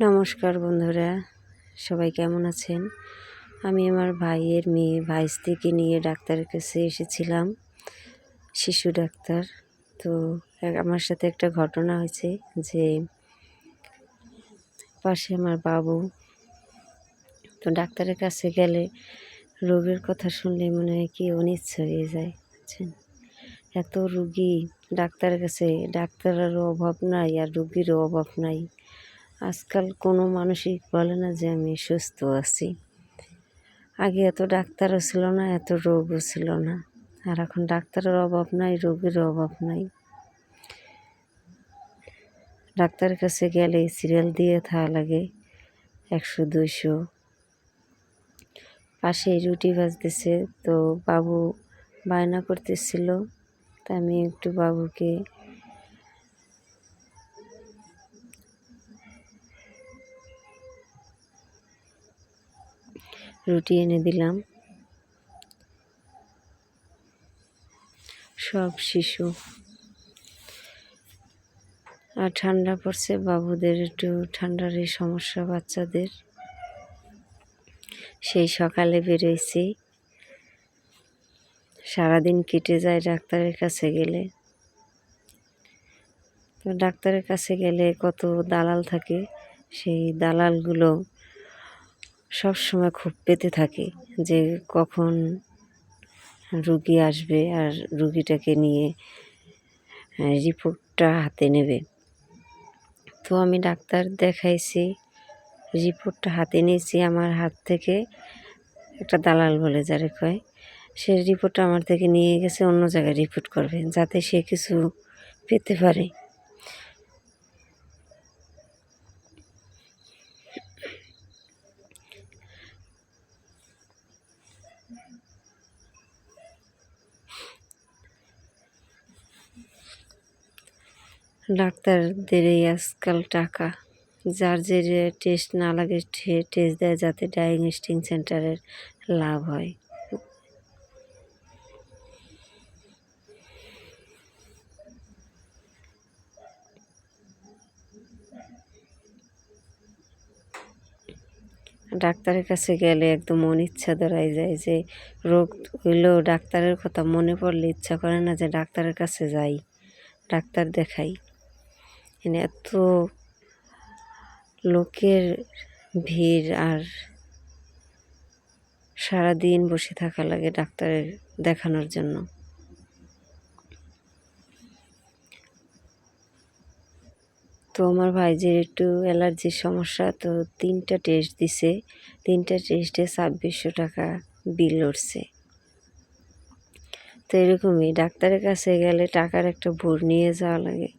নমস্কার বন্ধুরা, সবাই কেমন আছেন? আমি আমার ভাইয়ের মেয়ে ভাইস্তিকে নিয়ে ডাক্তারের কাছে এসেছিলাম, শিশু ডাক্তার। তো আমার সাথে একটা ঘটনা হয়েছে যে পাশে আমার বাবু। তো ডাক্তারের কাছে গেলে রোগের কথা শুনলে মনে হয় কি অনিচ্ছা হয়ে যায়, বুঝছেন? এত রুগী ডাক্তারের কাছে, ডাক্তারেরও অভাব নাই আর রুগীরও অভাব নাই। আজকাল কোনো মানুষই বলে না যে আমি সুস্থ আছি। আগে এত ডাক্তারও ছিল না, এত রোগও ছিল না। আর এখন ডাক্তারের অভাব নাই, রোগীরও অভাব নাই। ডাক্তারের কাছে গেলে সিরিয়াল দিয়ে থাকা লাগে 100-200। পাশে রুটি ভাজতেছে, তো বাবু বায়না করতেছিল, তা আমি একটু বাবুকে রুটি এনে দিলাম। সব শিশু, আর ঠান্ডা পড়ছে, বাবুদের একটু ঠান্ডারই সমস্যা বাচ্চাদের। সেই সকালে বেরোইছি, সারাদিন কেটে যায় ডাক্তারের কাছে গেলে। তো ডাক্তারের কাছে গেলে কত দালাল থাকে, সেই দালালগুলো সব সময় খুব পেতে থাকে যে কখন রুগী আসবে আর রুগীটাকে নিয়ে রিপোর্টটা হাতে নেবে। তো আমি ডাক্তার দেখাইছি, রিপোর্টটা হাতে নিয়েছি, আমার হাত থেকে একটা দালাল বলে যারে কয়, সে রিপোর্টটা আমার থেকে নিয়ে গেছে অন্য জায়গায় রিপোর্ট করবে, যাতে সে কিছু পেতে পারে। ডাক্তারদের এই আজকাল টাকা, যার যে টেস্ট না লাগে সে টেস্ট দেয়, যাতে ডায়াগনস্টিক সেন্টারের লাভ হয়। ডাক্তারের কাছে গেলে একদম অনিচ্ছা ধরাই যায়, যে রোগ হইলেও ডাক্তারের কথা মনে পড়লে ইচ্ছা করে না যে ডাক্তারের কাছে যাই, ডাক্তার দেখাই। এত লোকের ভিড়, আর সারাদিন বসে থাকা লাগে ডাক্তারের দেখানোর জন্য। তো আমার ভাইজির একটু অ্যালার্জির সমস্যা, তো 3টা টেস্ট দিছে, 3টা টেস্টে 2600 টাকা বিল উঠছে। তো এরকমই ডাক্তারের কাছে গেলে টাকার একটা ভোর নিয়ে যাওয়া লাগে।